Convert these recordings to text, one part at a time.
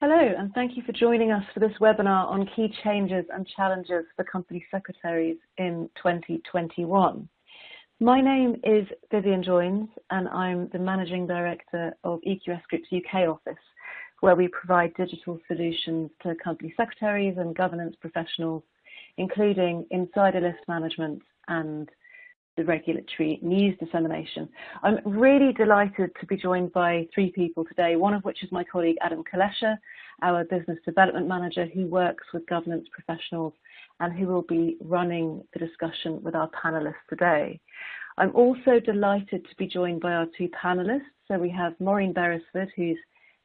Hello, and thank you for joining us for this webinar on key changes and challenges for company secretaries in 2021. My name is Vivian Joins, and I'm the Managing Director of EQS Group's UK office, where we provide digital solutions to company secretaries and governance professionals, including insider list management and the regulatory news dissemination. I'm really delighted to be joined by three people today, one of which is my colleague Adam Kalesha, our Business Development Manager who works with governance professionals and who will be running the discussion with our panellists today. I'm also delighted to be joined by our two panellists. So we have Maureen Beresford, who's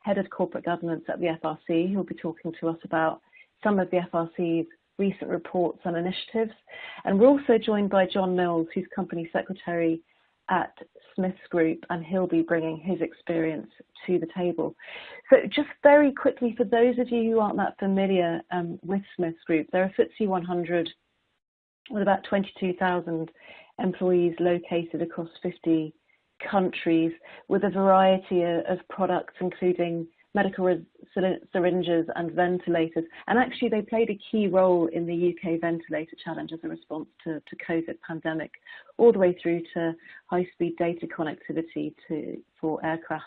Head of Corporate Governance at the FRC, who'll be talking to us about some of the FRC's recent reports and initiatives. And we're also joined by John Mills, who's Company Secretary at Smiths Group, and he'll be bringing his experience to the table. So just very quickly, for those of you who aren't that familiar with Smiths Group, they're a FTSE 100 with about 22,000 employees located across 50 countries with a variety of products, including medical syringes and ventilators. And actually they played a key role in the UK ventilator challenge as a response to COVID pandemic, all the way through to high-speed data connectivity for aircraft,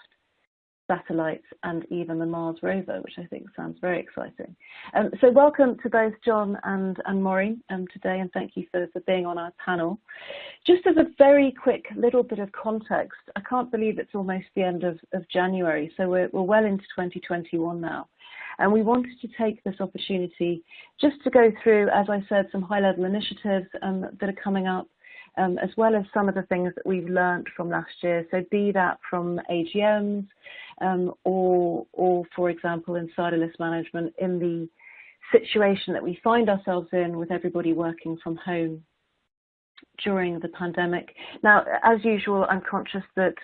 satellites, and even the Mars rover, which I think sounds very exciting. So welcome to both John and Maureen today, and thank you for being on our panel. Just as a very quick little bit of context, I can't believe it's almost the end of January, so we're well into 2021 now. And we wanted to take this opportunity just to go through, as I said, some high-level initiatives that are coming up, as well as some of the things that we've learned from last year. So be that from AGMs or for example, insider list management in the situation that we find ourselves in with everybody working from home during the pandemic. Now, as usual, I'm conscious that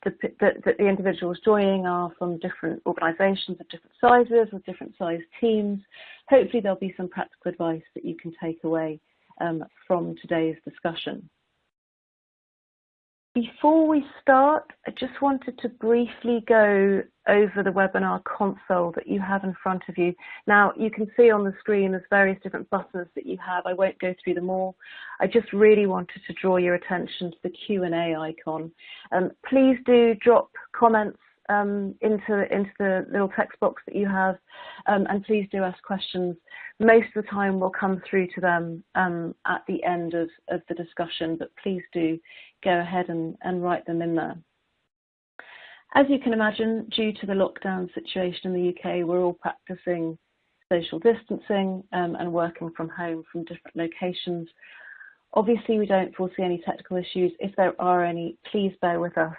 the individuals joining are from different organisations of different sizes, with different sized teams. Hopefully there'll be some practical advice that you can take away from today's discussion. Before we start, I just wanted to briefly go over the webinar console that you have in front of you. Now, you can see on the screen there's various different buttons that you have. I won't go through them all. I just really wanted to draw your attention to the Q&A icon. Please do drop comments into the little text box that you have, and please do ask questions. Most of the time we'll come through to them at the end of the discussion, but please do go ahead and write them in there. As you can imagine, due to the lockdown situation in the UK, we're all practicing social distancing and working from home from different locations. Obviously, we don't foresee any technical issues. If there are any, please bear with us.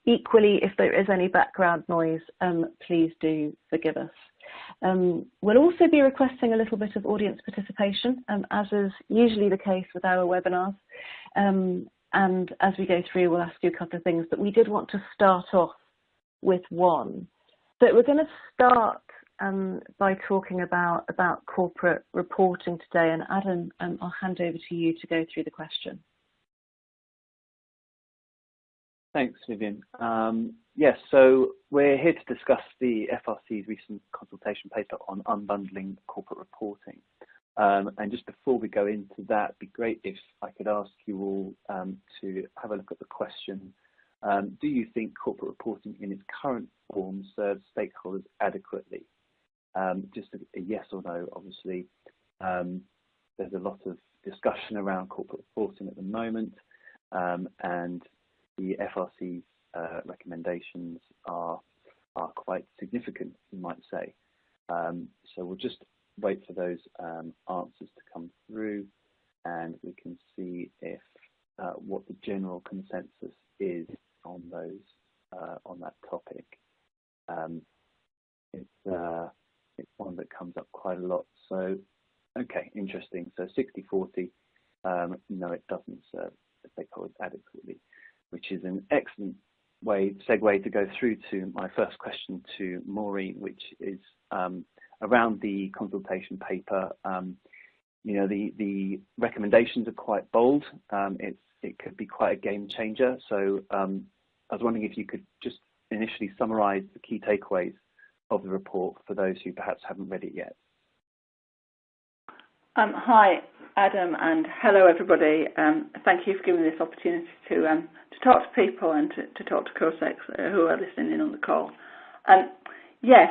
Equally, if there is any background noise, please do forgive us. We'll also be requesting a little bit of audience participation, as is usually the case with our webinars. And as we go through, we'll ask you a couple of things, but we did want to start off with one. So we're going to start by talking about corporate reporting today. And Adam, I'll hand over to you to go through the question. Thanks, Vivian. Yes, so we're here to discuss the FRC's recent consultation paper on unbundling corporate reporting. And just before we go into that, it'd be great if I could ask you all to have a look at the question. Do you think corporate reporting in its current form serves stakeholders adequately? Just a yes or no, obviously. There's a lot of discussion around corporate reporting at the moment, and the FRC's recommendations are quite significant, you might say. So we'll just wait for those answers to come through, and we can see if what the general consensus is on those on that topic. It's one that comes up quite a lot. So, okay, interesting. So 60-40, no, it doesn't serve the stakeholders adequately, which is an excellent segue to go through to my first question to Maureen, which is around the consultation paper. You know, the recommendations are quite bold. It could be quite a game changer. So I was wondering if you could just initially summarise the key takeaways of the report for those who perhaps haven't read it yet? Hi, Adam, and hello, everybody. Thank you for giving me this opportunity to talk to people and to talk to COSECs who are listening in on the call. Yes,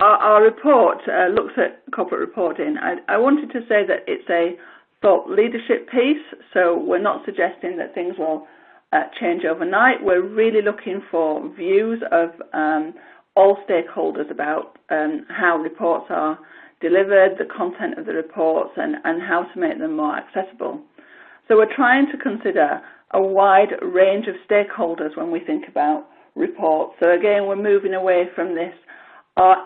our report looks at corporate reporting. I wanted to say that it's a thought leadership piece, so we're not suggesting that things will change overnight. We're really looking for views of all stakeholders about how reports are delivered, the content of the reports, and how to make them more accessible. So we're trying to consider a wide range of stakeholders when we think about reports. So again, we're moving away from this,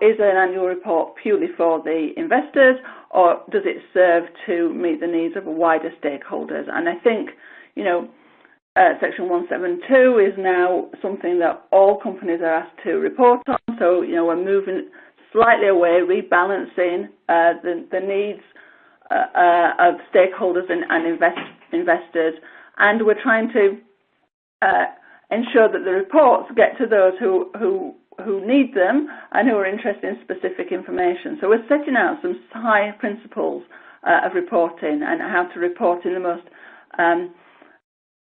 is an annual report purely for the investors, or does it serve to meet the needs of wider stakeholders? And I think, you know, Section 172 is now something that all companies are asked to report on. So, you know, we're moving slightly away, rebalancing the needs of stakeholders and investors, and we're trying to ensure that the reports get to those who need them and who are interested in specific information. So we're setting out some high principles of reporting and how to report in the most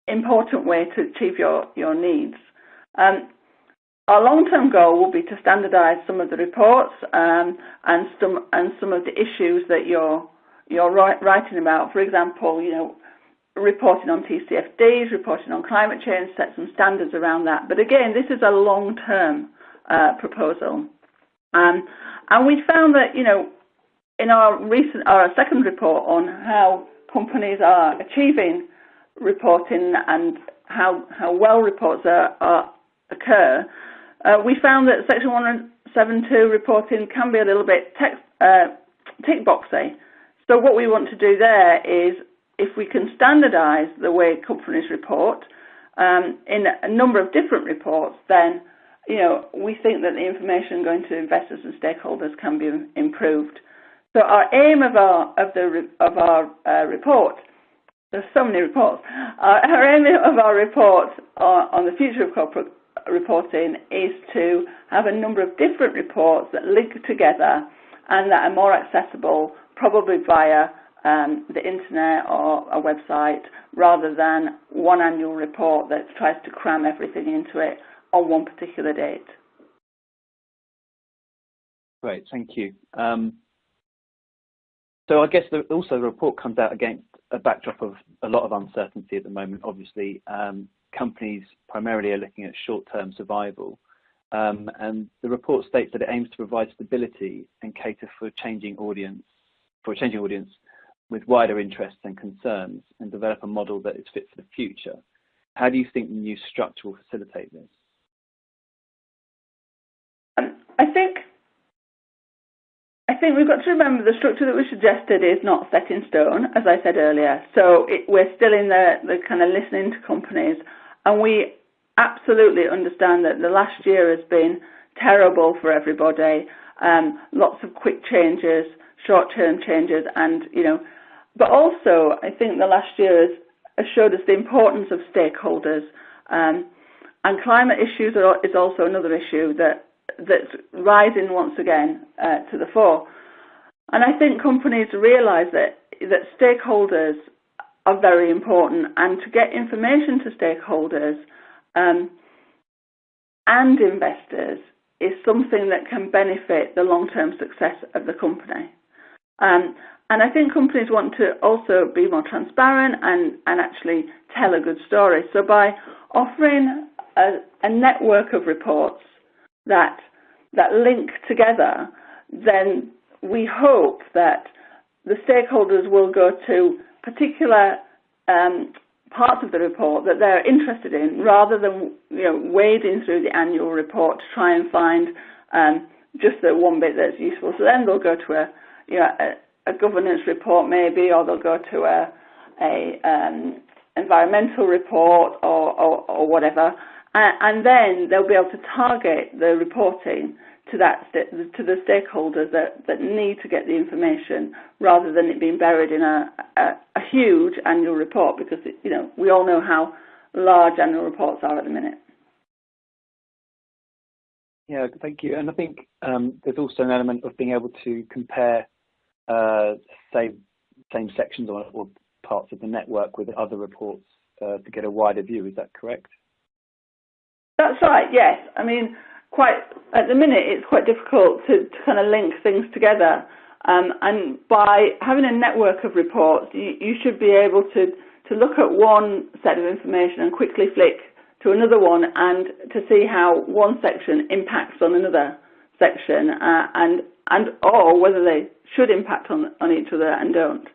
important way to achieve your needs. Our long-term goal will be to standardise some of the reports and some of the issues that you're writing about. For example, you know, reporting on TCFDs, reporting on climate change, set some standards around that. But again, this is a long-term proposal, and we found that, you know, in our second report on how companies are achieving reporting and how well reports occur, we found that Section 172 reporting can be a little bit tick boxy. So what we want to do there is, if we can standardise the way companies report in a number of different reports, then, you know, we think that the information going to investors and stakeholders can be improved. So our aim of our report, there's so many reports, our aim of our report on the future of corporate reporting is to have a number of different reports that link together and that are more accessible, probably via the internet or a website, rather than one annual report that tries to cram everything into it on one particular date. Great, thank you. So I guess also the report comes out against a backdrop of a lot of uncertainty at the moment. Obviously, companies primarily are looking at short-term survival, and the report states that it aims to provide stability and cater for a changing audience with wider interests and concerns, and develop a model that is fit for the future. How do you think the new structure will facilitate this? I think we've got to remember the structure that we suggested is not set in stone, as I said earlier. So we're still in the kind of listening to companies, and we absolutely understand that the last year has been terrible for everybody. Lots of quick changes, short-term changes, and, you know, but also I think the last year has showed us the importance of stakeholders, and climate issues is also another issue that's rising once again to the fore. And I think companies realise that stakeholders are very important, and to get information to stakeholders and investors is something that can benefit the long-term success of the company. And I think companies want to also be more transparent and actually tell a good story. So by offering a network of reports that link together, then we hope that the stakeholders will go to particular parts of the report that they're interested in, rather than, you know, wading through the annual report to try and find just the one bit that's useful. So then they'll go to a governance report maybe, or they'll go to a environmental report or whatever, and then they'll be able to target the reporting to the stakeholders that need to get the information, rather than it being buried in a huge annual report, because, you know, we all know how large annual reports are at the minute. Yeah, thank you. And I think there's also an element of being able to compare same sections or parts of the network with other reports to get a wider view. Is that correct? That's right, yes. I mean, at the minute, it's quite difficult to kind of link things together. And by having a network of reports, you should be able to look at one set of information and quickly flick to another one and to see how one section impacts on another section and or whether they should impact on each other and don't.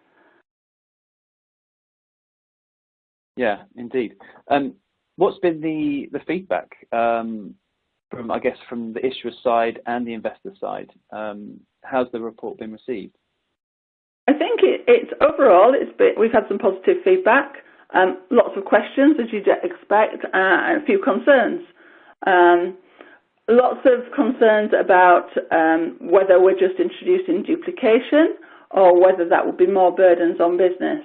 Yeah, indeed. What's been the feedback from the issuer side and the investor side? How's the report been received? I think it's overall we've had some positive feedback, lots of questions as you'd expect, and a few concerns. Lots of concerns about whether we're just introducing duplication or whether that would be more burdens on business.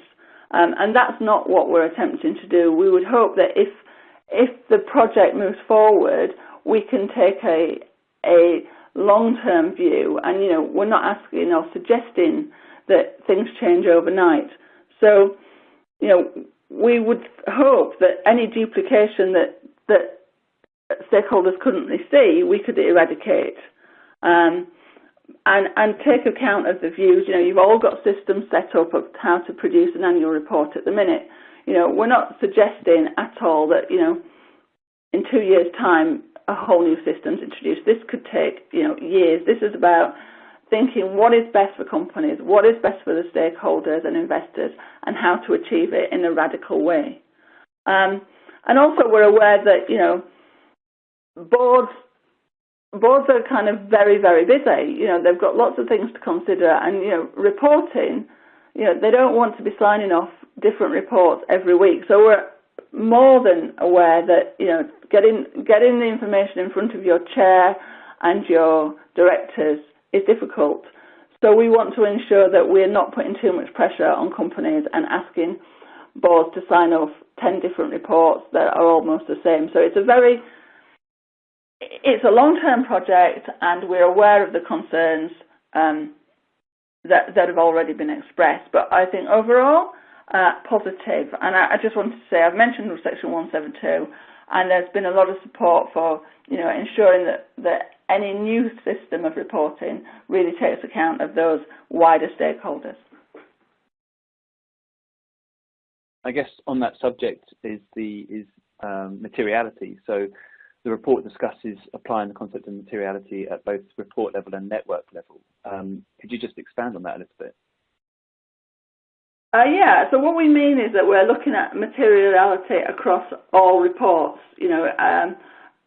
And that's not what we're attempting to do. We would hope that if the project moves forward, we can take a long-term view, and we're not asking or suggesting that things change overnight. So we would hope that any duplication that stakeholders currently see, we could eradicate and take account of the views. You've all got systems set up of how to produce an annual report at the minute. We're not suggesting at all that in 2 years' time a whole new system's introduced. This could take years. This is about thinking what is best for companies, what is best for the stakeholders and investors, and how to achieve it in a radical way. And also we're aware that boards are kind of very, very busy. They've got lots of things to consider, and reporting, they don't want to be signing off different reports every week. So we're more than aware that getting the information in front of your chair and your directors is difficult. So we want to ensure that we're not putting too much pressure on companies and asking boards to sign off 10 different reports that are almost the same. So it's a long-term project, and we're aware of the concerns that have already been expressed. But I think overall, positive. And I just wanted to say, I've mentioned Section 172, and there's been a lot of support for ensuring that any new system of reporting really takes account of those wider stakeholders. I guess on that subject is materiality. So the report discusses applying the concept of materiality at both report level and network level. Could you just expand on that a little bit? Yeah, so what we mean is that we're looking at materiality across all reports.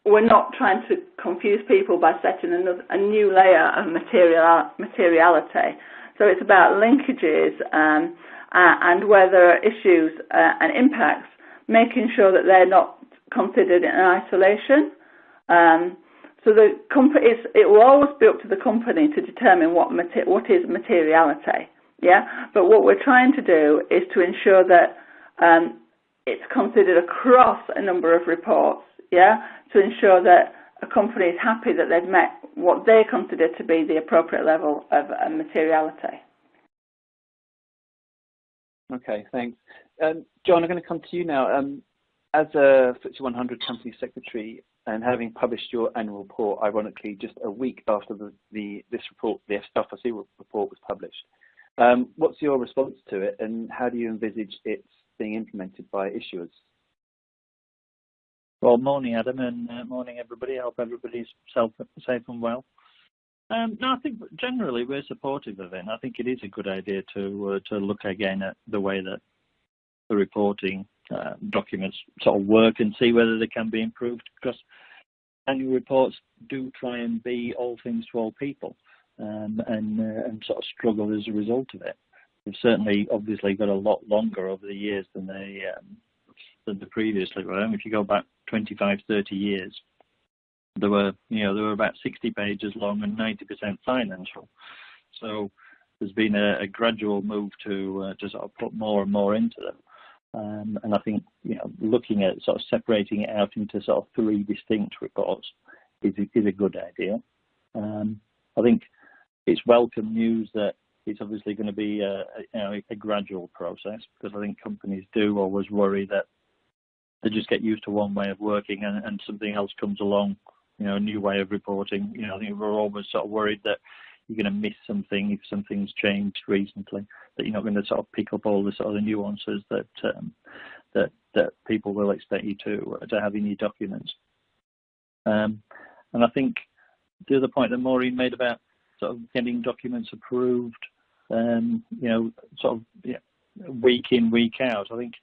We're not trying to confuse people by setting a new layer of materiality. So it's about linkages and where there are issues and impacts, making sure that they're not considered in isolation. So it will always be up to the company to determine what is materiality. Yeah, but what we're trying to do is to ensure that it's considered across a number of reports. Yeah, to ensure that a company is happy that they've met what they consider to be the appropriate level of materiality. Okay, thanks. John, I'm going to come to you now. As a FTSE 100 company secretary, and having published your annual report, ironically, just a week after this report, the FTSE report was published, what's your response to it, and how do you envisage it being implemented by issuers? Well, morning, Adam, and morning, everybody. I hope everybody's safe and well. No, I think generally we're supportive of it. And I think it is a good idea to look again at the way that the reporting documents sort of work and see whether they can be improved, because annual reports do try and be all things to all people, and sort of struggle as a result of it. They've certainly obviously got a lot longer over the years than they previously were. If you go back 25, 30 years, they were about 60 pages long and 90% financial. So there's been a gradual move to sort of put more and more into them. And I think looking at sort of separating it out into sort of 3 distinct reports is a good idea. I think it's welcome news that it's obviously going to be a gradual process, because I think companies do always worry that they just get used to one way of working and something else comes along, a new way of reporting. I think we're always sort of worried that you're going to miss something if something's changed recently, that you're not going to sort of pick up all the sort of nuances that people will expect you to have in your documents. And I think the other point that Maureen made about sort of getting documents approved, week in, week out, I think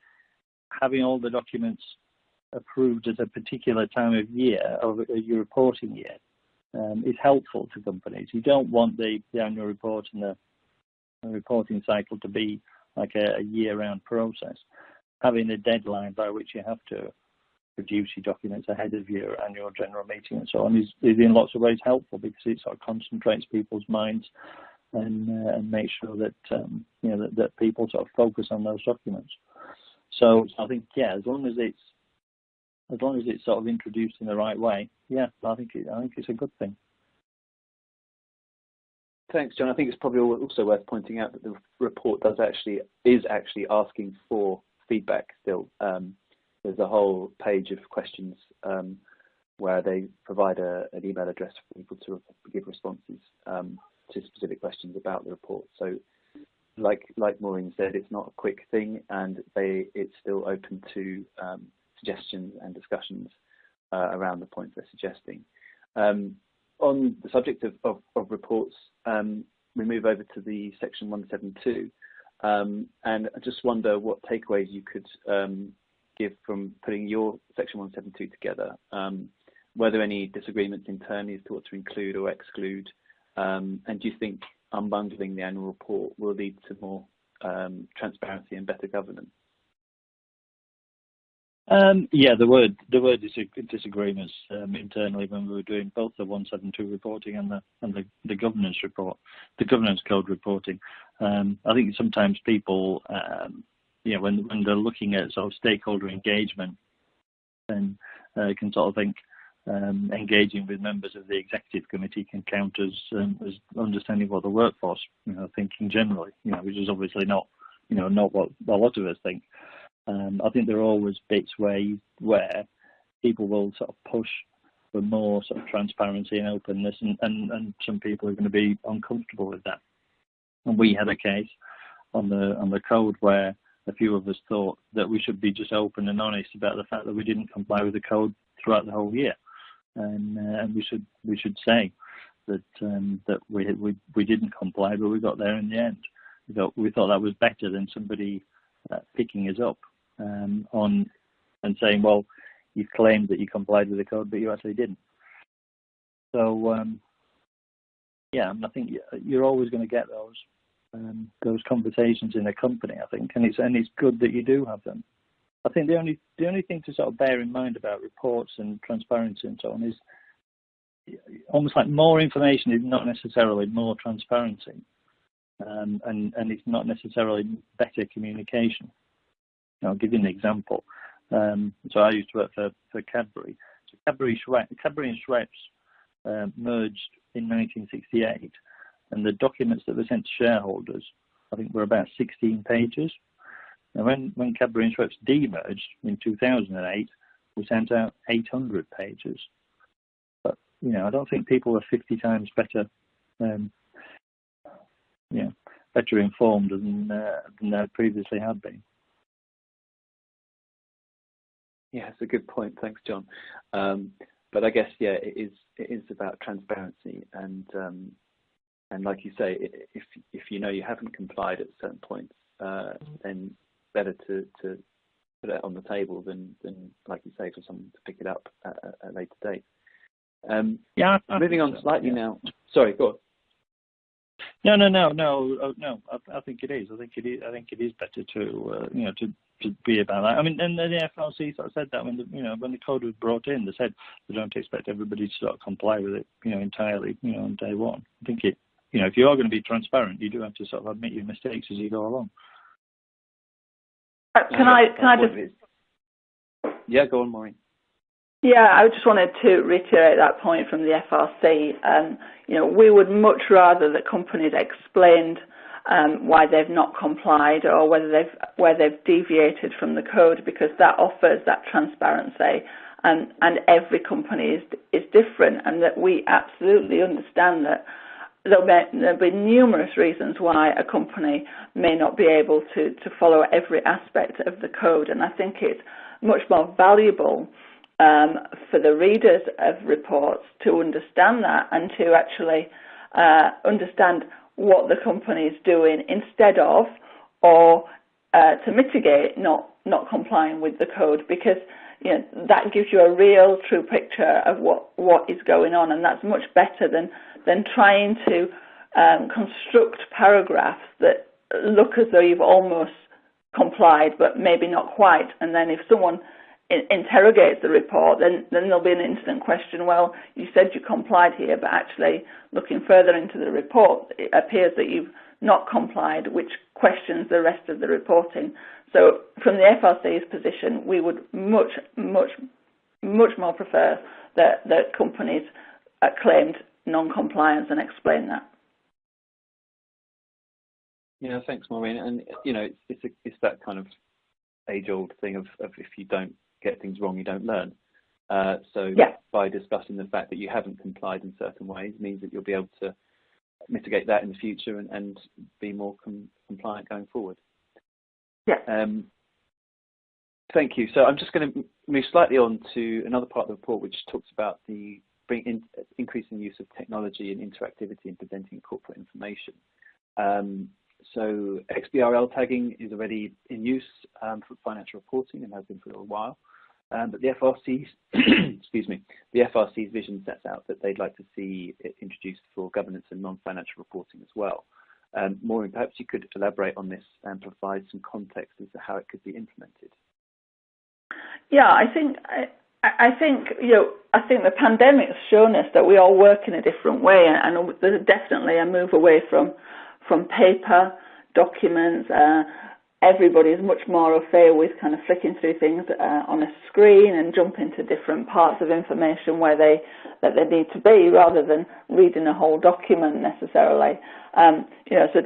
having all the documents approved at a particular time of year, of your reporting year, is helpful to companies. You don't want the annual report and the reporting cycle to be like a year-round process. Having a deadline by which you have to produce your documents ahead of your annual general meeting and so on is in lots of ways helpful, because it sort of concentrates people's minds and make sure that that people sort of focus on those documents. So I think, as long as it's sort of introduced in the right way, I think it's a good thing. Thanks, John. I think it's probably also worth pointing out that the report is actually asking for feedback still. There's a whole page of questions where they provide an email address for people to give responses to specific questions about the report. So, like Maureen said, it's not a quick thing, and it's still open to suggestions and discussions around the points they're suggesting. On the subject of reports, we move over to the section 172, and I just wonder what takeaways you could give from putting your section 172 together. Were there any disagreements internally as to what to include or exclude, and do you think unbundling the annual report will lead to more transparency and better governance? There were disagreements internally when we were doing both the 172 reporting and the governance report, the governance code reporting. I think sometimes people, when they're looking at sort of stakeholder engagement, then can sort of think engaging with members of the executive committee can count as understanding what the workforce thinking generally, which is obviously not what a lot of us think. I think there are always bits where people will sort of push for more sort of transparency and openness, and some people are going to be uncomfortable with that. And we had a case on the code where a few of us thought that we should be just open and honest about the fact that we didn't comply with the code throughout the whole year, and we should say that we didn't comply, but we got there in the end. We thought that was better than somebody picking us up on and saying, well, you claimed that you complied with the code, but you actually didn't. So I think you're always going to get those conversations in a company, I think, and it's good that you do have them. I think the only thing to sort of bear in mind about reports and transparency and so on is almost like more information is not necessarily more transparency, and it's not necessarily better communication. I'll give you an example. So I used to work for Cadbury. So Cadbury and Schweppes merged in 1968, and the documents that were sent to shareholders, I think, were about 16 pages. And when Cadbury and Schweppes demerged in 2008, we sent out 800 pages. But I don't think people were 50 times better, better informed than they previously had been. Yeah, it's a good point. Thanks, John. But I guess, it is about transparency, and like you say, if you haven't complied at certain points, then better to put it on the table than like you say, for someone to pick it up at a later date. Moving on slightly now. Sorry, go on. No. I think it is. I think it is better to be about that. I mean, and the FRC sort of said that when the code was brought in, they said they don't expect everybody to sort of comply with it, entirely, on day one. I think if you are going to be transparent, you do have to sort of admit your mistakes as you go along. Can I just? Yeah, go on, Maureen. Yeah, I just wanted to reiterate that point from the FRC. We would much rather that companies explained why they've not complied or where they've deviated from the code, because that offers that transparency. And every company is different, and that we absolutely understand that there'll be numerous reasons why a company may not be able to follow every aspect of the code. And I think it's much more valuable for the readers of reports to understand that and to actually understand what the company is doing instead of, or to mitigate not complying with the code, because that gives you a real true picture of what is going on, and that's much better than trying to construct paragraphs that look as though you've almost complied but maybe not quite. And then if someone interrogates the report, then there'll be an instant question, well, you said you complied here, but actually looking further into the report, it appears that you've not complied, which questions the rest of the reporting. So from the FRC's position, we would much more prefer that companies claimed non-compliance and explain that. Yeah, thanks, Maureen. And it's that kind of age-old thing of if you don't get things wrong, you don't learn. By discussing the fact that you haven't complied in certain ways means that you'll be able to mitigate that in the future and be more compliant going forward. Yeah. Thank you. So I'm just going to move slightly on to another part of the report, which talks about the increasing use of technology and interactivity in presenting corporate information. So XBRL tagging is already in use for financial reporting and has been for a while. But the FRC's, the FRC's vision sets out that they'd like to see it introduced for governance and non-financial reporting as well. Maureen, perhaps you could elaborate on this and provide some context as to how it could be implemented. Yeah, I think the pandemic's shown us that we all work in a different way, and there's definitely a move away from paper documents. Everybody is much more au fait with kind of flicking through things on a screen and jumping to different parts of information where they need to be, rather than reading a whole document necessarily. So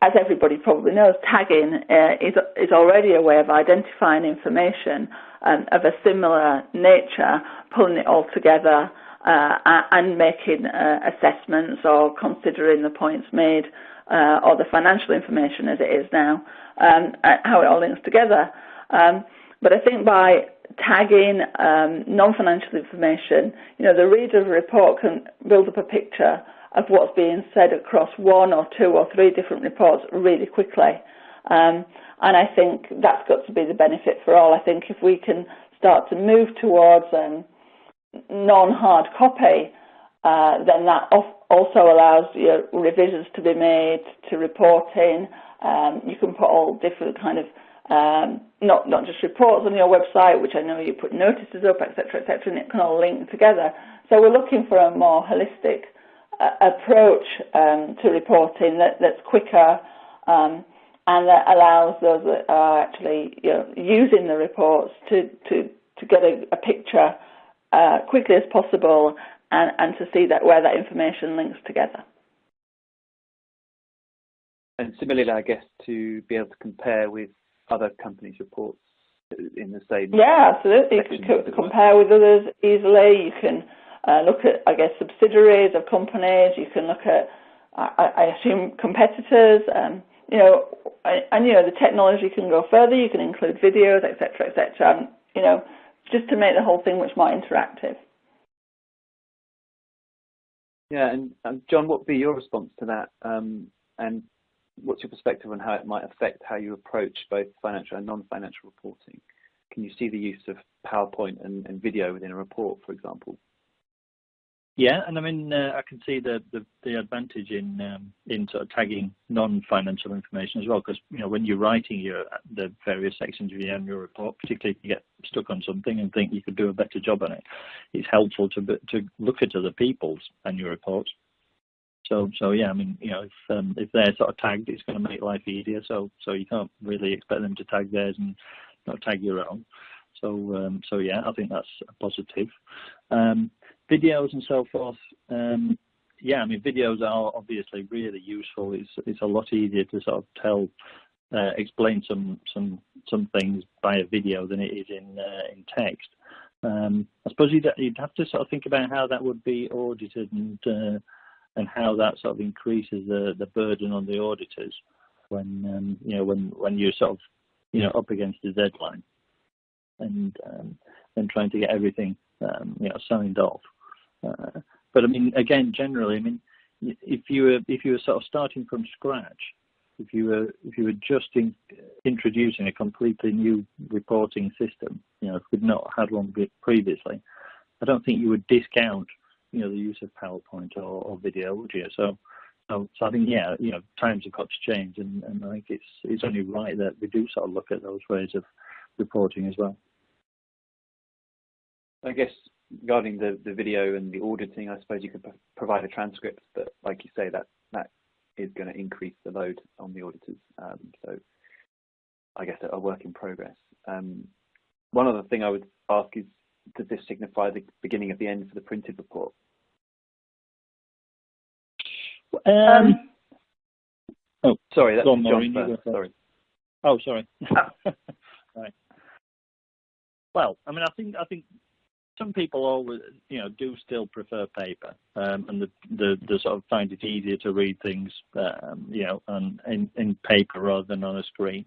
as everybody probably knows, tagging is already a way of identifying information of a similar nature, pulling it all together and making assessments or considering the points made or the financial information as it is now, how it all links together. But I think by tagging non-financial information, the reader of a report can build up a picture of what's being said across one or two or three different reports really quickly. And I think that's got to be the benefit for all. I think if we can start to move towards non-hard copy, then that also allows revisions to be made to reporting. You can put all different kind of not just reports on your website, which I know you put notices up, etc., and it can all link together. So we're looking for a more holistic approach to reporting that's quicker and that allows those that are actually using the reports to get a picture quickly as possible and to see that where that information links together. And similarly, I guess, to be able to compare with other companies' reports in the same. Yeah, absolutely. You can compare with others easily. You can look at, I guess, subsidiaries of companies. You can look at, I assume, competitors. And the technology can go further. You can include videos, etc., just to make the whole thing much more interactive. Yeah, and John, what would be your response to that? And what's your perspective on how it might affect how you approach both financial and non-financial reporting? Can you see the use of PowerPoint and video within a report, for example? Yeah, and I mean, I can see the advantage in sort of tagging non-financial information as well, because when you're writing the various sections of your annual report, particularly if you get stuck on something and think you could do a better job on it, it's helpful to look at other people's annual reports. So yeah, I mean, if they're sort of tagged, it's going to make life easier. So you can't really expect them to tag theirs and not tag your own. So yeah, I think that's a positive. Videos and so forth. Yeah, I mean, videos are obviously really useful. It's a lot easier to sort of explain some things by a video than it is in text. I suppose you'd have to sort of think about how that would be audited and how that sort of increases the burden on the auditors when when you're sort of up against the deadline and trying to get everything signed off. But I mean, again, generally, I mean, if you were sort of starting from scratch, if you were just introducing a completely new reporting system, if we'd not had one previously, I don't think you would discount the use of PowerPoint or video, would you? So I think times have got to change, and I think it's only right that we do sort of look at those ways of reporting as well. I guess regarding the video and the auditing, I suppose you could provide a transcript, but like you say, that is going to increase the load on the auditors. So I guess a work in progress. One other thing I would ask is, does this signify the beginning of the end for the printed report? Oh, sorry, that's John first. Sorry. Oh, sorry. Right. Well, I mean, I think some people always, do still prefer paper, and the sort of find it easier to read things, and in paper rather than on a screen.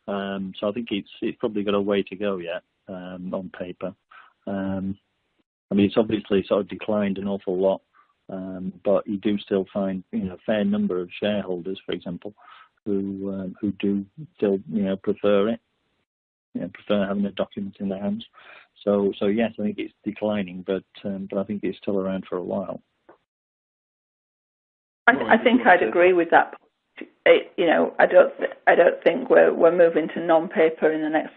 So I think it's probably got a way to go yet on paper. I mean, it's obviously sort of declined an awful lot, but you do still find a fair number of shareholders, for example, who do still prefer it. Prefer having a document in their hands. So yes, I think it's declining, but I think it's still around for a while. I think I'd agree with that. I don't think we're moving to non-paper in the next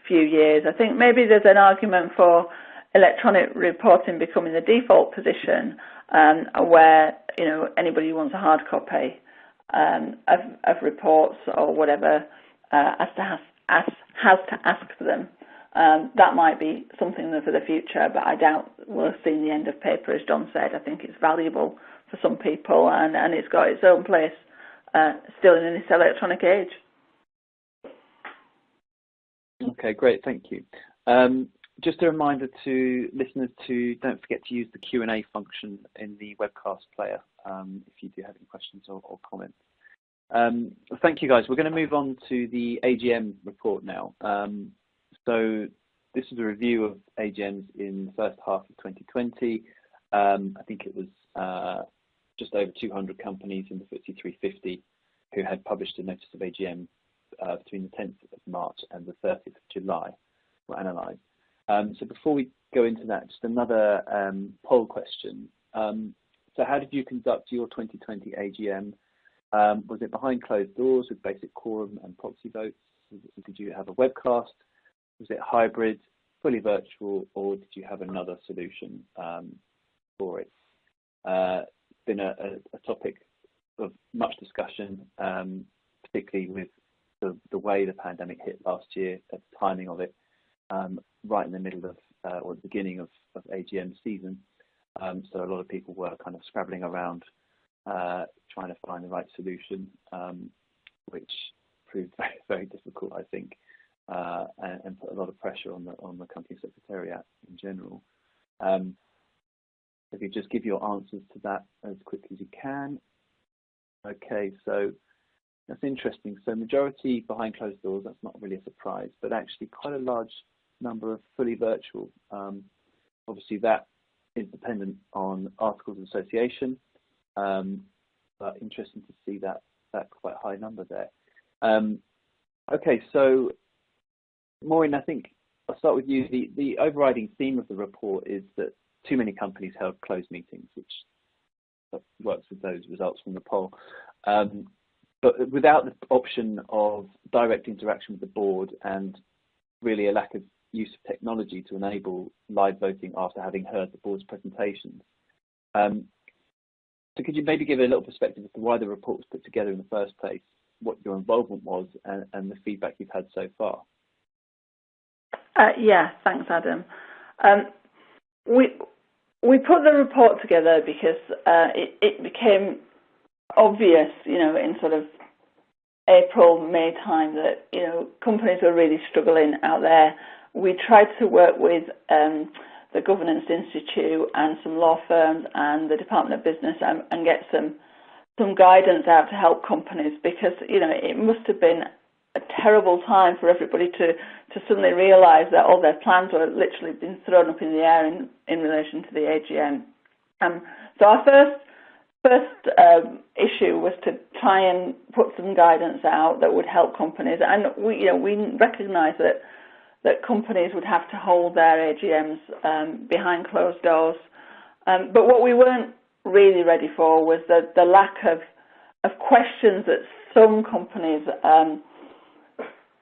few years. I think maybe there's an argument for electronic reporting becoming the default position, where anybody who wants a hard copy of reports or whatever has to ask for them. That might be something for the future, but I doubt we'll see the end of paper, as John said. I think it's valuable for some people, and it's got its own place still in this electronic age. Okay, great, thank you. Just a reminder to listeners to don't forget to use the Q&A function in the webcast player if you do have any questions or comments. Thank you, guys. We're going to move on to the AGM report now. So this is a review of AGMs in the first half of 2020. I think it was just over 200 companies in the FTSE 350 who had published a notice of AGM between the 10th of March and the 30th of July were analysed. So before we go into that, just another poll question. So how did you conduct your 2020 AGM? Was it behind closed doors with basic quorum and proxy votes? Did you have a webcast? Was it hybrid, fully virtual, or did you have another solution for it? It's been a topic of much discussion, particularly with the way the pandemic hit last year, the timing of it, right in the middle of or the beginning of AGM season. So a lot of people were kind of scrabbling around trying to find the right solution, which proved very, very difficult, I think, and put a lot of pressure on the company secretariat in general. If you just give your answers to that as quickly as you can. Okay, so that's interesting. So majority behind closed doors, that's not really a surprise, but actually quite a large number of fully virtual. Obviously that is dependent on articles of association, but interesting to see that quite high number there. Okay, so Maureen, I think I'll start with you. The overriding theme of the report is that too many companies held closed meetings, which works with those results from the poll. But without the option of direct interaction with the board and really a lack of use of technology to enable live voting after having heard the board's presentations. So could you maybe give a little perspective as to why the report was put together in the first place, what your involvement was, and the feedback you've had so far? Yeah, thanks, Adam. We put the report together because it became obvious, in sort of April, May time that, companies were really struggling out there. We tried to work with the Governance Institute and some law firms and the Department of Business and get some guidance out to help companies, because, it must have been a terrible time for everybody to suddenly realise that all their plans were literally being thrown up in the air in relation to the AGM. So our first issue was to try and put some guidance out that would help companies, and we recognise that companies would have to hold their AGMs behind closed doors. But what we weren't really ready for was the lack of questions that some companies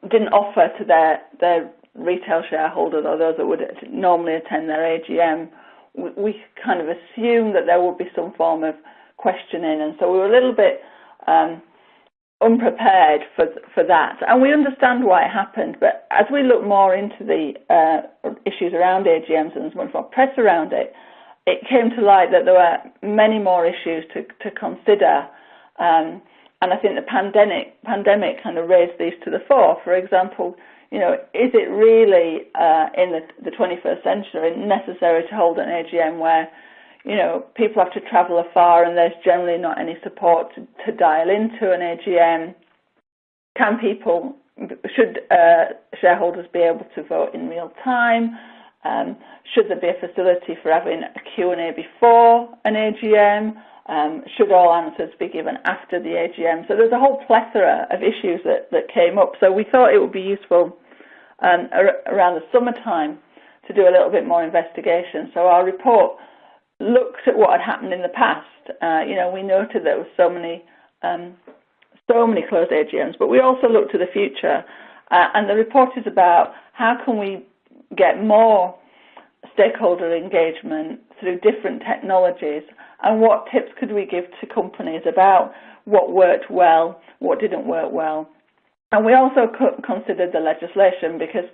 didn't offer to their retail shareholders or those that would normally attend their AGM. We kind of assumed that there would be some form of questioning, and so we were a little bit unprepared for that. And we understand why it happened, but as we look more into the issues around AGMs and there's much more press around it, it came to light that there were many more issues to consider. And I think the pandemic kind of raised these to the fore. For example, is it really in the 21st century necessary to hold an AGM where, people have to travel afar and there's generally not any support to dial into an AGM? Should shareholders be able to vote in real time? Should there be a facility for having a Q&A before an AGM? Should all answers be given after the AGM? So there's a whole plethora of issues that came up. So we thought it would be useful around the summertime to do a little bit more investigation. So our report looked at what had happened in the past. We noted there were so many closed AGMs, but we also looked to the future. And the report is about how can we get more stakeholder engagement through different technologies, and what tips could we give to companies about what worked well, what didn't work well. And we also considered the legislation because,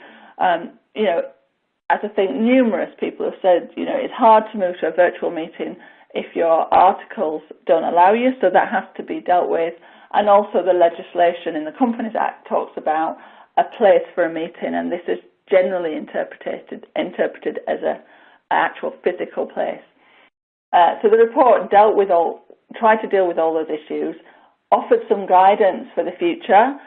as I think numerous people have said, it's hard to move to a virtual meeting if your articles don't allow you, so that has to be dealt with. And also the legislation in the Companies Act talks about a place for a meeting, and this is generally interpreted as an actual physical place. So the report tried to deal with all those issues, offered some guidance for the future,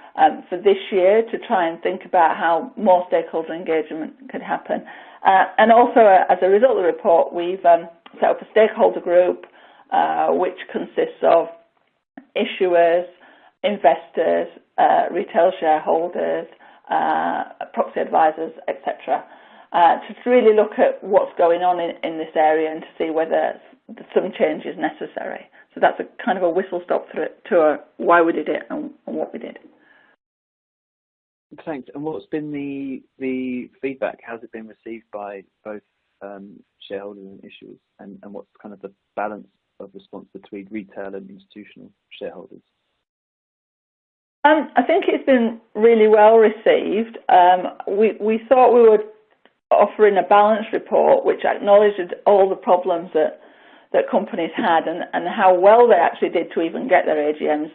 for this year, to try and think about how more stakeholder engagement could happen. And also, as a result of the report, we've set up a stakeholder group which consists of issuers, investors, retail shareholders, proxy advisors, etc., to really look at what's going on in this area and to see whether some change is necessary. So that's a kind of a whistle-stop to why we did it and what we did. Thanks. And what's been the feedback? How's it been received by both shareholders and issuers? And what's kind of the balance of response between retail and institutional shareholders? I think it's been really well received. We thought we would offer in a balanced report which acknowledged all the problems that companies had and how well they actually did to even get their AGMs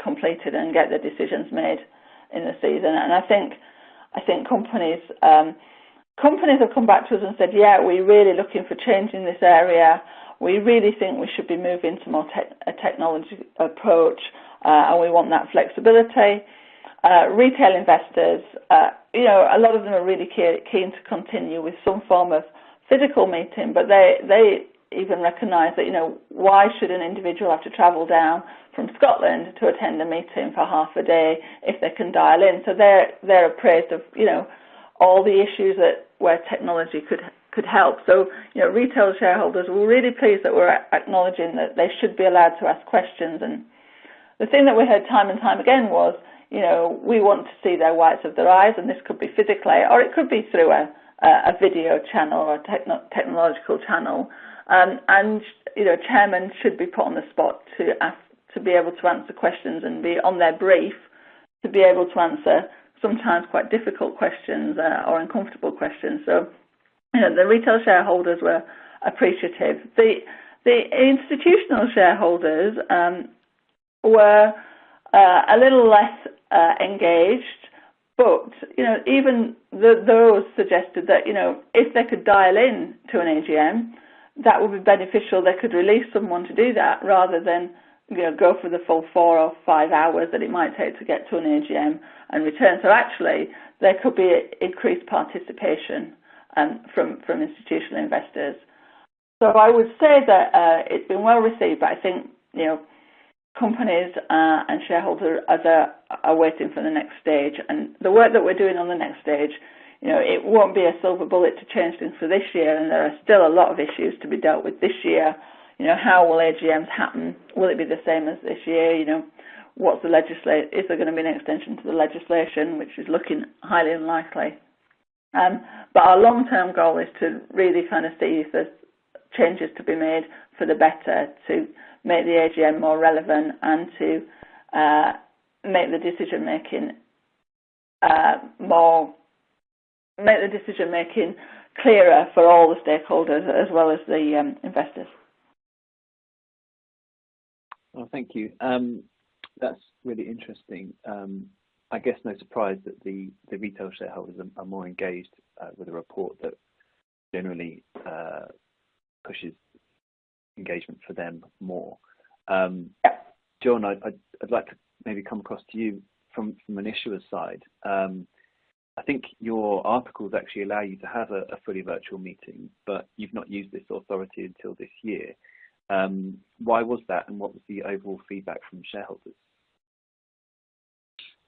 completed and get their decisions made in the season. And I think companies have come back to us and said, yeah, we're really looking for change in this area. We really think we should be moving to more a technology approach, and we want that flexibility. Retail investors, a lot of them are really keen to continue with some form of physical meeting, but they even recognise that, why should an individual have to travel down from Scotland to attend a meeting for half a day if they can dial in? So they're appraised of, all the issues where technology could help. So, retail shareholders were really pleased that we're acknowledging that they should be allowed to ask questions. And the thing that we heard time and time again was, we want to see their whites of their eyes, and this could be physically, or it could be through a video channel or a technological channel. And chairmen should be put on the spot to be able to answer questions and be on their brief to be able to answer sometimes quite difficult questions or uncomfortable questions. So, the retail shareholders were appreciative. The institutional shareholders were a little less engaged, but even those suggested that if they could dial in to an AGM, that would be beneficial. They could release someone to do that rather than go for the full 4 or 5 hours that it might take to get to an AGM and return. So actually, there could be increased participation from institutional investors. So I would say that it's been well received, but I think companies and shareholders are waiting for the next stage. And the work that we're doing on the next stage, it won't be a silver bullet to change things for this year, and there are still a lot of issues to be dealt with this year. How will AGMs happen? Will it be the same as this year? What's the is there going to be an extension to the legislation, which is looking highly unlikely? But our long-term goal is to really kind of see if there's changes to be made for the better, to make the AGM more relevant and to make the decision-making clearer for all the stakeholders as well as the investors. Well, thank you. That's really interesting. I guess no surprise that the retail shareholders are more engaged with a report that generally pushes engagement for them more. John, I'd like to maybe come across to you from an issuer's side. I think your articles actually allow you to have a fully virtual meeting, but you've not used this authority until this year. Why was that, and what was the overall feedback from shareholders?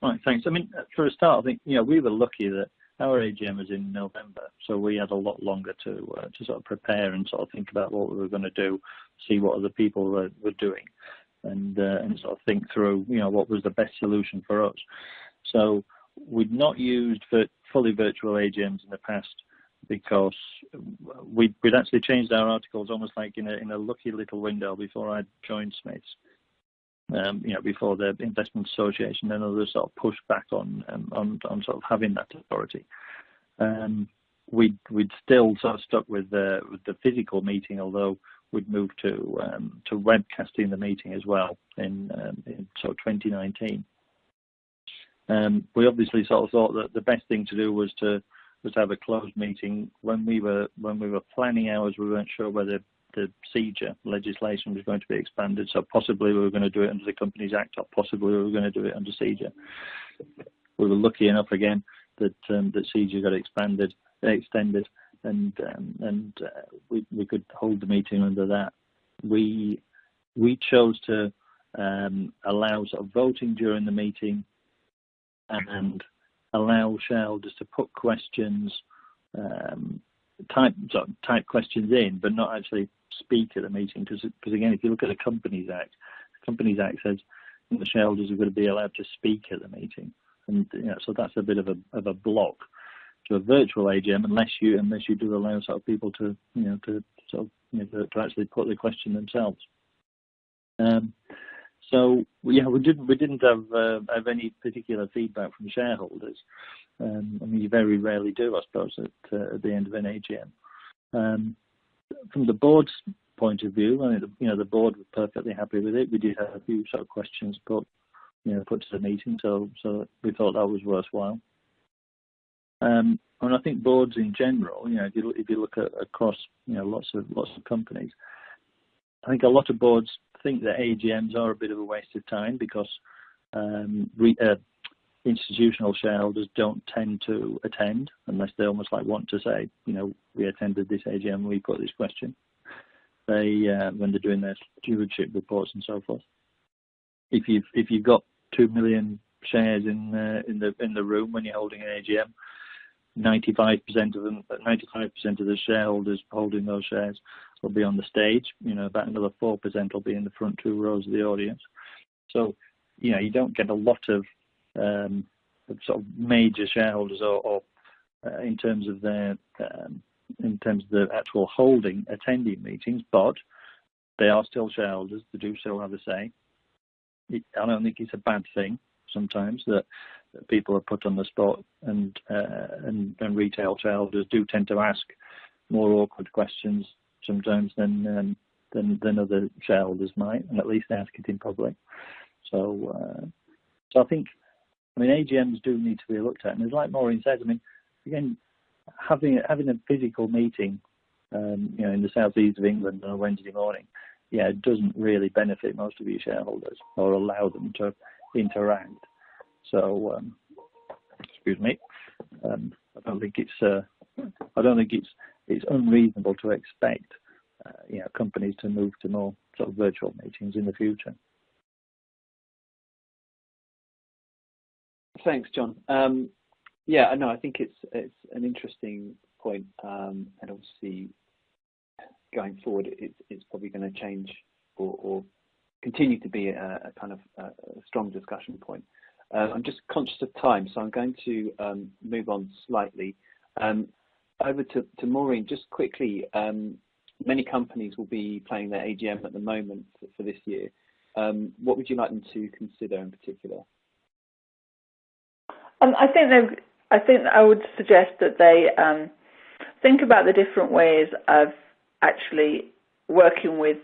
Right, thanks. I mean, for a start, I think we were lucky that our AGM was in November, so we had a lot longer to sort of prepare and sort of think about what we were going to do, see what other people were doing, and sort of think through what was the best solution for us. So we'd not used fully virtual AGMs in the past because we'd actually changed our articles almost like in a lucky little window before I joined Smiths. Before the Investment Association and others sort of pushed back on sort of having that authority. We'd still sort of stuck with the physical meeting, although we'd moved to webcasting the meeting as well in sort of 2019. We obviously sort of thought that the best thing to do was to have a closed meeting. When we were planning ours, we weren't sure whether the CJA legislation was going to be expanded, so possibly we were going to do it under the Companies Act, or possibly we were going to do it under CJA. We were lucky enough again that CJA got extended, and we could hold the meeting under that. We chose to allow sort of voting during the meeting and allow shareholders to put questions, type questions in, but not actually speak at the meeting. Because again, if you look at the Companies Act says the shareholders are going to be allowed to speak at the meeting, and so that's a bit of a block to a virtual AGM unless you do allow sort of people to to actually put the question themselves. So we didn't have any particular feedback from shareholders. I mean, you very rarely do, I suppose, at the end of an AGM. From the board's point of view, I think the board was perfectly happy with it. We did have a few sort of questions put to the meeting, so we thought that was worthwhile. And I think boards in general, if you look across lots of companies, I think a lot of boards think that AGMs are a bit of a waste of time because institutional shareholders don't tend to attend unless they almost like want to say, we attended this AGM, we put this question. They when they're doing their stewardship reports and so forth. If you've got 2 million shares in the room when you're holding an AGM, 95% of the shareholders holding those shares will be on the stage. About another 4% will be in the front 2 rows of the audience. So, you don't get a lot of sort of major shareholders or in terms of the actual holding attending meetings, but they are still shareholders. They do still have a say. I don't think it's a bad thing sometimes that that people are put on the spot, and retail shareholders do tend to ask more awkward questions sometimes than other shareholders might, and at least ask it in public. So I think, AGMs do need to be looked at, and as like Maureen says, again, having a physical meeting, in the southeast of England on a Wednesday morning, it doesn't really benefit most of your shareholders or allow them to interact. So, excuse me, I don't think it's unreasonable to expect companies to move to more sort of virtual meetings in the future. Thanks, John. I think it's an interesting point, and obviously going forward, it's probably going to change or continue to be a kind of a strong discussion point. I'm just conscious of time, so I'm going to move on slightly. Over to Maureen, just quickly. Many companies will be planning their AGM at the moment for this year. What would you like them to consider in particular? I think I would suggest that they think about the different ways of actually working with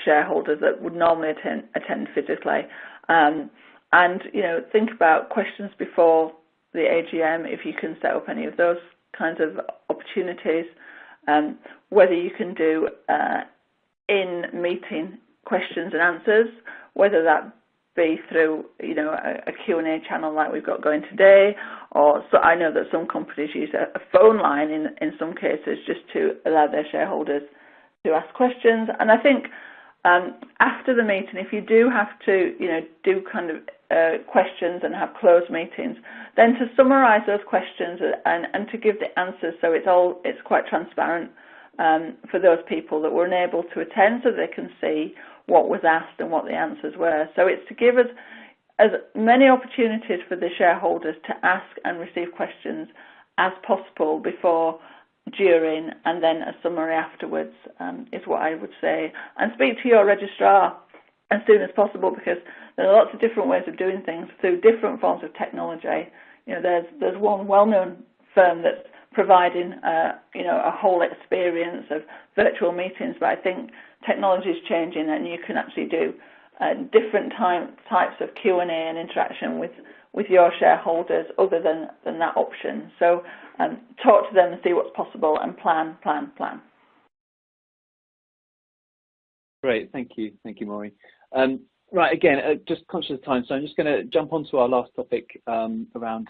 shareholders that would normally attend physically, and think about questions before the AGM, if you can set up any of those kinds of opportunities, whether you can do in-meeting questions and answers, whether that be through a Q&A channel like we've got going today, or so I know that some companies use a phone line in some cases just to allow their shareholders to ask questions. And I think after the meeting, if you do have to do kind of questions and have closed meetings, then to summarise those questions and to give the answers so it's quite transparent for those people that weren't able to attend, so they can see what was asked and what the answers were. So it's to give us as many opportunities for the shareholders to ask and receive questions as possible before, during, and then a summary afterwards, is what I would say. And speak to your registrar as soon as possible, because there are lots of different ways of doing things through different forms of technology. There's one well-known firm that's providing a whole experience of virtual meetings, but I think technology is changing, and you can actually do different types of Q&A and interaction with your shareholders other than that option. So talk to them and see what's possible, and plan. Great, thank you, Maureen. Right, again, just conscious of time, so I'm just going to jump on to our last topic around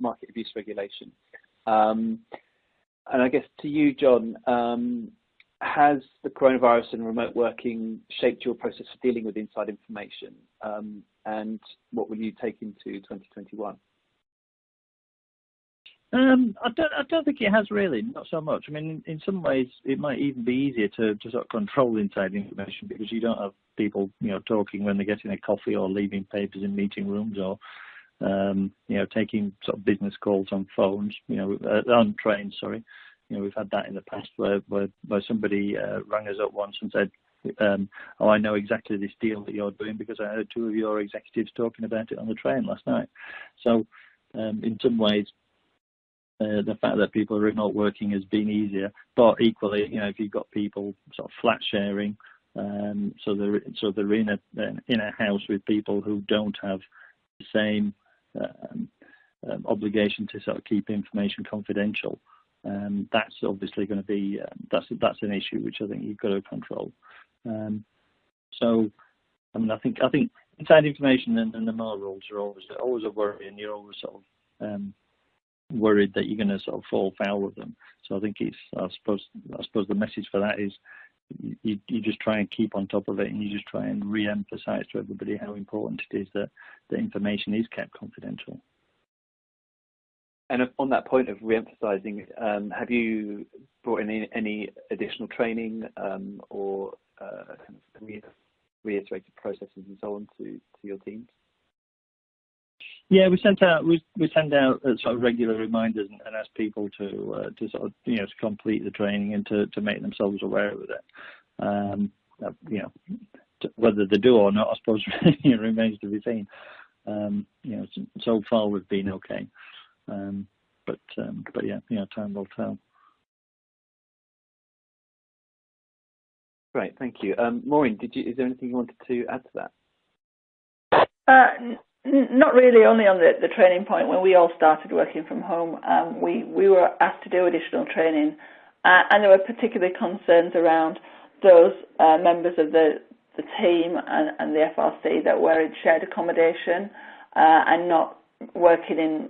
market abuse regulation. And I guess to you, John, has the coronavirus and remote working shaped your process for dealing with inside information? And what will you take into 2021? I don't think it has really, not so much. In some ways, it might even be easier to sort of control inside information, because you don't have people, talking when they're getting a coffee or leaving papers in meeting rooms, or taking sort of business calls on phones, on trains. Sorry, we've had that in the past where somebody rang us up once and said, "Oh, I know exactly this deal that you're doing because I heard two of your executives talking about it on the train last night." So, in some ways, the fact that people are remote working has been easier, but equally, if you've got people sort of flat sharing, so they're in a house with people who don't have the same obligation to sort of keep information confidential, that's obviously going to be that's an issue which I think you've got to control. So, I think inside information and the more rules are always a worry, and you're always sort of worried that you're going to sort of fall foul of them. So I think I suppose the message for that is you just try and keep on top of it, and you just try and re-emphasize to everybody how important it is that the information is kept confidential. And on that point of re-emphasizing, have you brought in any additional training or kind of reiterated processes and so on to your teams? Yeah, we send out sort of regular reminders and ask people to sort of to complete the training and to make themselves aware of it. Whether they do or not, I suppose, remains to be seen. So far we've been okay, but yeah, time will tell. Great, thank you. Maureen, is there anything you wanted to add to that? Not really, only on the training point. When we all started working from home, we were asked to do additional training, and there were particular concerns around those members of the team and the FRC that were in shared accommodation and not working in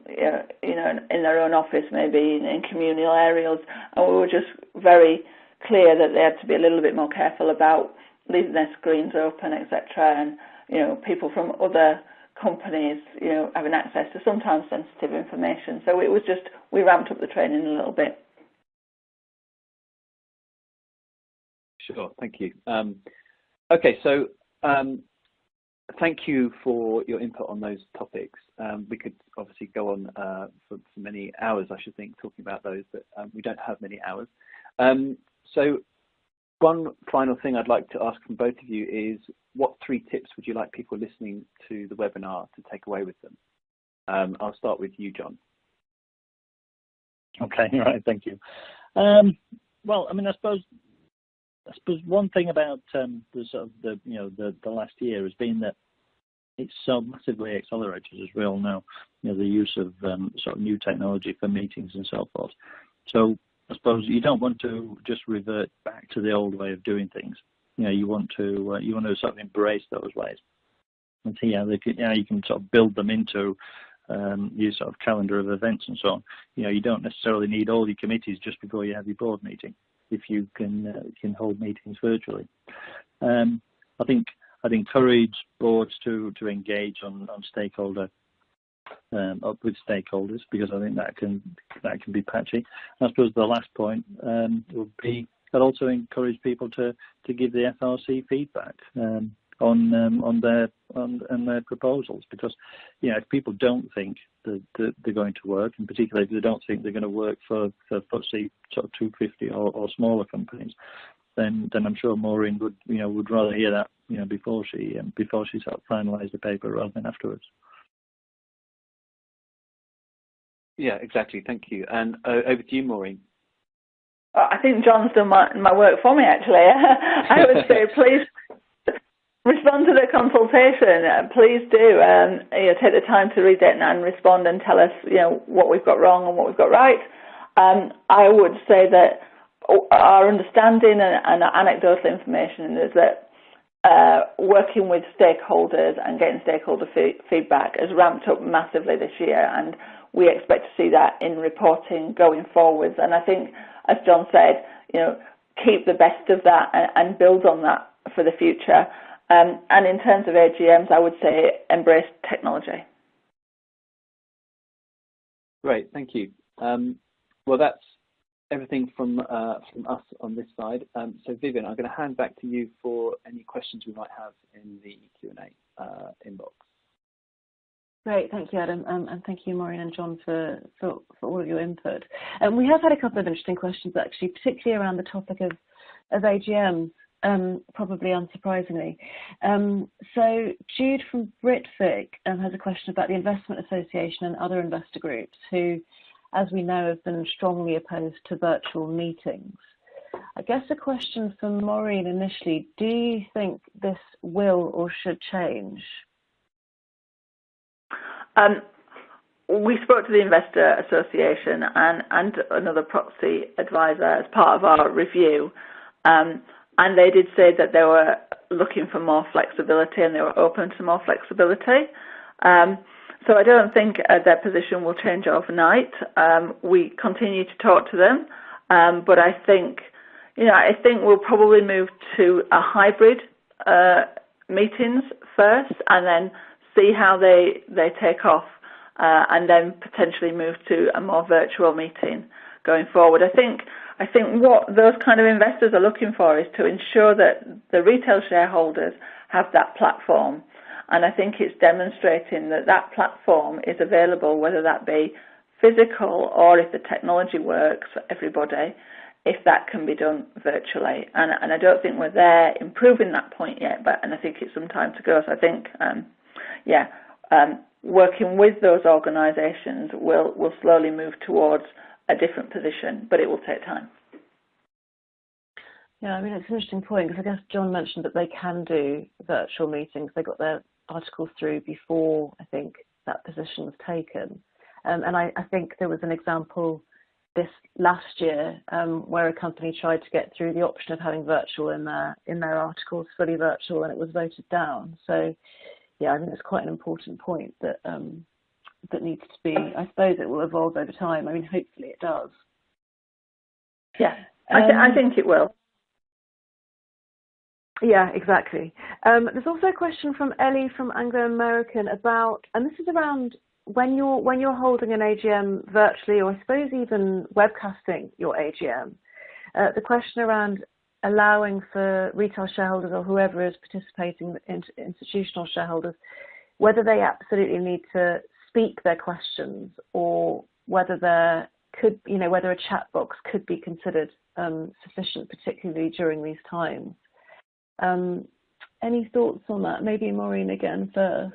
their own office, maybe in communal areas, and we were just very clear that they had to be a little bit more careful about leaving their screens open, etc., and people from other companies, having access to sometimes sensitive information. So it was just, we ramped up the training a little bit. Sure, thank you. Okay, so thank you for your input on those topics. We could obviously go on for many hours, I should think, talking about those, but we don't have many hours. So one final thing I'd like to ask from both of you is, what 3 tips would you like people listening to the webinar to take away with them? I'll start with you, John. Okay, all right, thank you. Well, I mean, I suppose one thing about the last year has been that it's so massively accelerated, as we all know, the use of sort of new technology for meetings and so forth. So I suppose you don't want to just revert back to the old way of doing things. You want to sort of embrace those ways and see how you can sort of build them into your sort of calendar of events and so on. You don't necessarily need all your committees just before you have your board meeting if you can hold meetings virtually. I think I'd encourage boards to engage on stakeholder up with stakeholders, because I think that can be patchy. I suppose the last point would be I'd also encourage people to give the FRC feedback on their proposals, because if people don't think that they're going to work, and particularly if they don't think they're going to work for FTSE sort of 250 or smaller companies, then I'm sure Maureen would rather hear that before she sort of finalised the paper rather than afterwards. Yeah, exactly. Thank you. And over to you, Maureen. I think John's done my work for me, actually. I would say please respond to the consultation. Please do. Take the time to read it and respond and tell us, what we've got wrong and what we've got right. I would say that our understanding and our anecdotal information is that working with stakeholders and getting stakeholder feedback has ramped up massively this year, and we expect to see that in reporting going forwards. And I think, as John said, keep the best of that and build on that for the future. And in terms of AGMs, I would say embrace technology. Great, thank you. Well, that's everything from us on this side. So Vivian, I'm going to hand back to you for any questions we might have in the Q&A inbox. Great, thank you, Adam, and thank you, Maureen and John, for all of your input. We have had a couple of interesting questions, actually, particularly around the topic of AGMs, probably unsurprisingly. So Jude from Britvic has a question about the Investment Association and other investor groups who, as we know, have been strongly opposed to virtual meetings. I guess a question for Maureen initially, do you think this will or should change? We spoke to the Investor Association and another proxy advisor as part of our review, and they did say that they were looking for more flexibility and they were open to more flexibility. So I don't think their position will change overnight. We continue to talk to them, but I think we'll probably move to a hybrid meetings first, and then see how they take off, and then potentially move to a more virtual meeting going forward. I think what those kind of investors are looking for is to ensure that the retail shareholders have that platform, and I think it's demonstrating that platform is available, whether that be physical or, if the technology works for everybody, if that can be done virtually. And I don't think we're there improving that point yet, and I think it's some time to go. So I think working with those organisations will slowly move towards a different position, but it will take time. Yeah, I mean, it's an interesting point, because I guess John mentioned that they can do virtual meetings. They got their articles through before, I think, that position was taken. And I think there was an example this last year where a company tried to get through the option of having virtual in their articles, fully virtual, and it was voted down. So, yeah, I think it's quite an important point that that needs to be. I suppose it will evolve over time. I mean, hopefully it does. Yeah, I think it will. Yeah, exactly. There's also a question from Ellie from Anglo American about, and this is around when you're holding an AGM virtually, or I suppose even webcasting your AGM. The question around allowing for retail shareholders or whoever is participating, institutional shareholders, whether they absolutely need to speak their questions, or whether there could, whether a chat box could be considered sufficient, particularly during these times. Any thoughts on that? Maybe Maureen again first.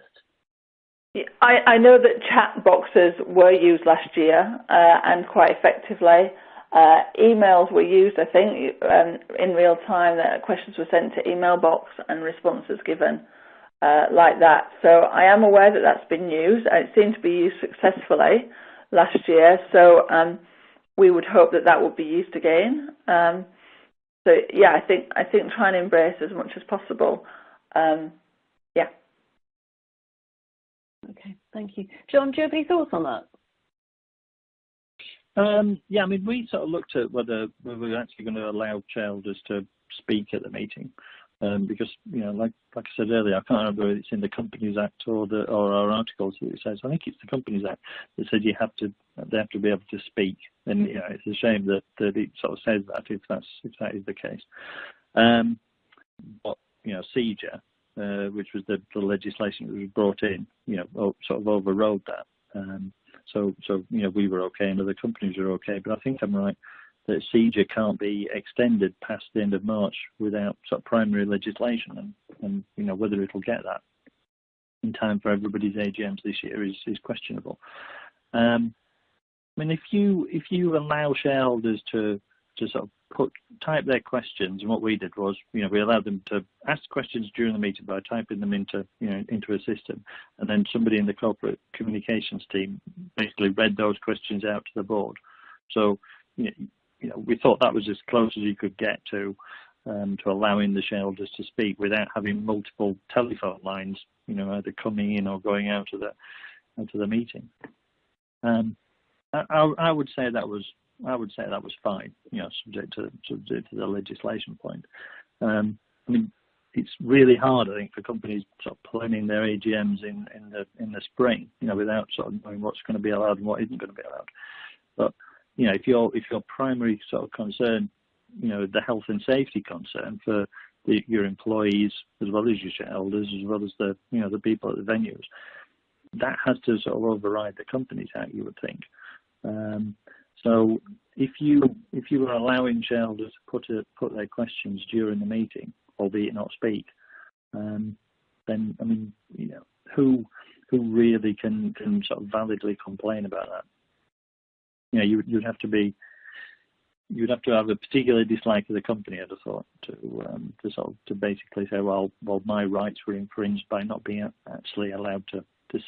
I know that chat boxes were used last year and quite effectively. Emails were used, I think, in real time. Questions were sent to email box and responses given like that. So I am aware that that's been used. It seemed to be used successfully last year. So we would hope that that would be used again. So yeah, I think try and embrace as much as possible. Yeah. Okay, thank you. John, do you have any thoughts on that? Yeah, I mean, we sort of looked at whether we're actually going to allow shareholders to speak at the meeting, because like I said earlier, I can't remember whether it's in the Companies Act or our articles that it says. I think it's the Companies Act that says they have to be able to speak, and it's a shame that it sort of says that if that is the case. But CJA, which was the legislation that was brought in, sort of overrode that. So we were okay and other companies were okay, but I think I'm right that CJA can't be extended past the end of March without sort of primary legislation, and whether it'll get that in time for everybody's AGMs this year is questionable. I mean, if you allow shareholders to sort of type their questions, and what we did was, we allowed them to ask questions during the meeting by typing them into a system, and then somebody in the corporate communications team basically read those questions out to the board. So, we thought that was as close as you could get to allowing the shareholders to speak without having multiple telephone lines, either coming in or going out to the meeting. I would say that was fine, subject to the legislation point. I mean, it's really hard, I think, for companies sort of planning their AGMs in the spring, without sort of knowing what's going to be allowed and what isn't going to be allowed. But if your primary sort of concern, the health and safety concern for your employees as well as your shareholders, as well as the people at the venues, that has to sort of override the Companies Act, you would think. So if you were allowing shareholders to put their questions during the meeting, albeit not speak, then I mean, who really can sort of validly complain about that? You'd have to have a particular dislike of the company, I'd have thought, to basically say, well, my rights were infringed by not being actually allowed to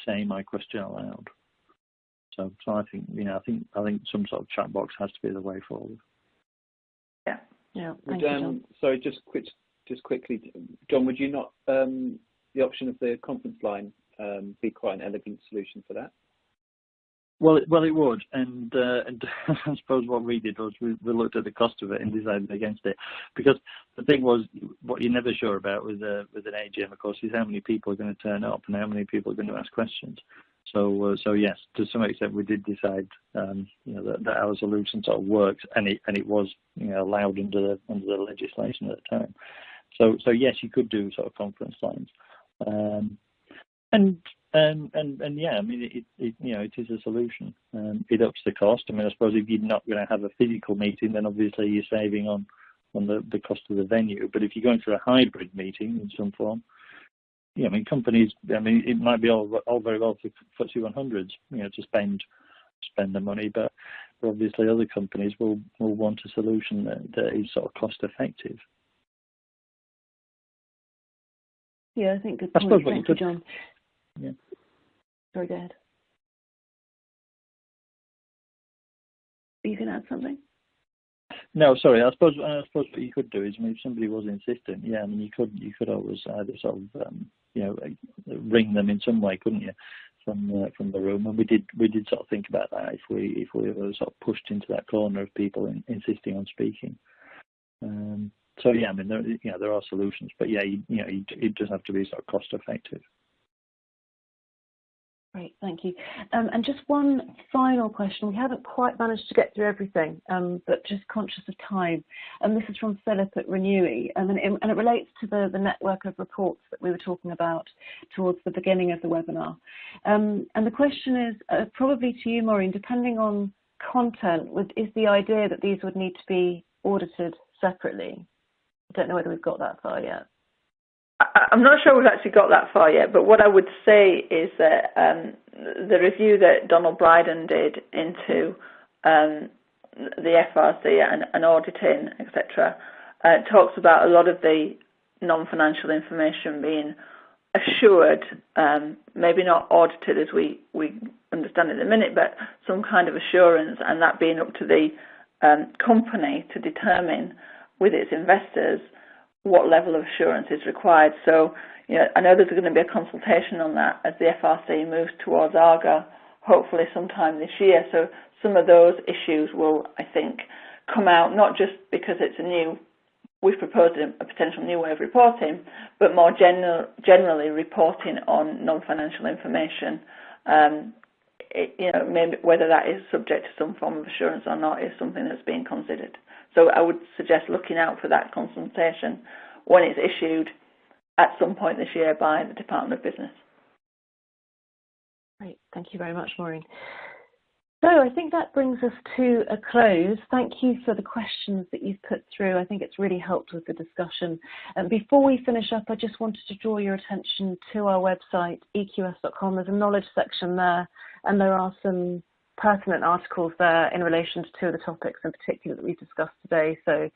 say my question aloud. So I think I think some sort of chat box has to be the way forward. Yeah. Thank you, John. Sorry, just quickly, John, would you not the option of the conference line be quite an elegant solution for that? Well, it would, and I suppose what we did was we looked at the cost of it and decided against it, because the thing was, what you're never sure about with an AGM, of course, is how many people are going to turn up and how many people are going to ask questions. So yes, to some extent, we did decide, that our solution sort of works, and it was, allowed under the legislation at the time. So yes, you could do sort of conference lines, and yeah, I mean, it is a solution. It ups the cost. I mean, I suppose if you're not going to have a physical meeting, then obviously you're saving on the cost of the venue. But if you're going for a hybrid meeting in some form, yeah, I mean, companies, I mean, it might be all very well for FTSE 100s, to spend the money, but obviously other companies will want a solution that is sort of cost effective. Yeah, I think good point. Thank you, John. Yeah. Sorry, go ahead. You can add something? No, sorry. I suppose what you could do is, I mean, if somebody was insistent, yeah, I mean, you could always either sort of, ring them in some way, couldn't you, from the room? And we did sort of think about that if we were sort of pushed into that corner of people insisting on speaking. So yeah, I mean, there are solutions, but yeah, it does have to be sort of cost effective. Great, thank you. And just one final question. We haven't quite managed to get through everything, but just conscious of time. And this is from Philip at Renewy, and it relates to the network of reports that we were talking about towards the beginning of the webinar. And the question is, probably to you, Maureen, depending on content, is the idea that these would need to be audited separately? I don't know whether we've got that far yet. I'm not sure we've actually got that far yet, but what I would say is that the review that Donald Bryden did into the FRC and auditing, etc., talks about a lot of the non-financial information being assured, maybe not audited as we understand at the minute, but some kind of assurance, and that being up to the company to determine with its investors what level of assurance is required. So, I know there's going to be a consultation on that as the FRC moves towards AGA, hopefully sometime this year. So some of those issues will, I think, come out, not just because we've proposed a potential new way of reporting, but more generally reporting on non-financial information. Maybe whether that is subject to some form of assurance or not is something that's being considered. So I would suggest looking out for that consultation when it's issued at some point this year by the Department of Business. Great, thank you very much, Maureen. So I think that brings us to a close. Thank you for the questions that you've put through. I think it's really helped with the discussion. And before we finish up, I just wanted to draw your attention to our website, eqs.com. There's a knowledge section there, and there are some pertinent articles there in relation to two of the topics in particular that we've discussed today, so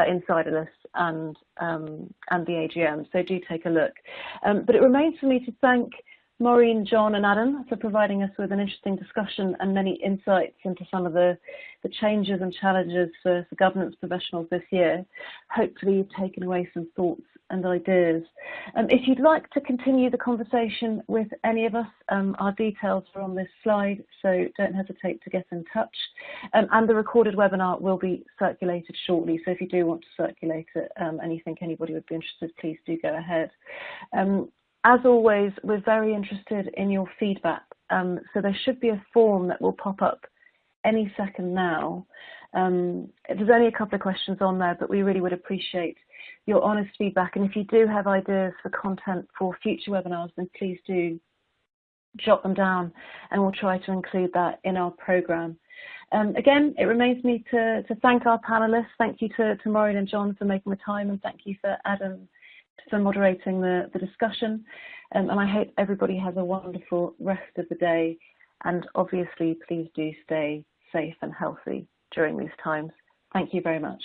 insider lists and the AGM. So do take a look. But it remains for me to thank Maureen, John and Adam for providing us with an interesting discussion and many insights into some of the changes and challenges for governance professionals this year. Hopefully you've taken away some thoughts and ideas. If you'd like to continue the conversation with any of us, our details are on this slide, so don't hesitate to get in touch. And the recorded webinar will be circulated shortly, so if you do want to circulate it and you think anybody would be interested, please do go ahead. As always, we're very interested in your feedback, so there should be a form that will pop up any second now. There's only a couple of questions on there, but we really would appreciate your honest feedback, and if you do have ideas for content for future webinars, then please do jot them down and we'll try to include that in our programme. Again, it remains me to thank our panellists. Thank you to Maureen and John for making the time, and thank you for Adam for moderating the discussion, and I hope everybody has a wonderful rest of the day, and obviously please do stay safe and healthy during these times. Thank you very much.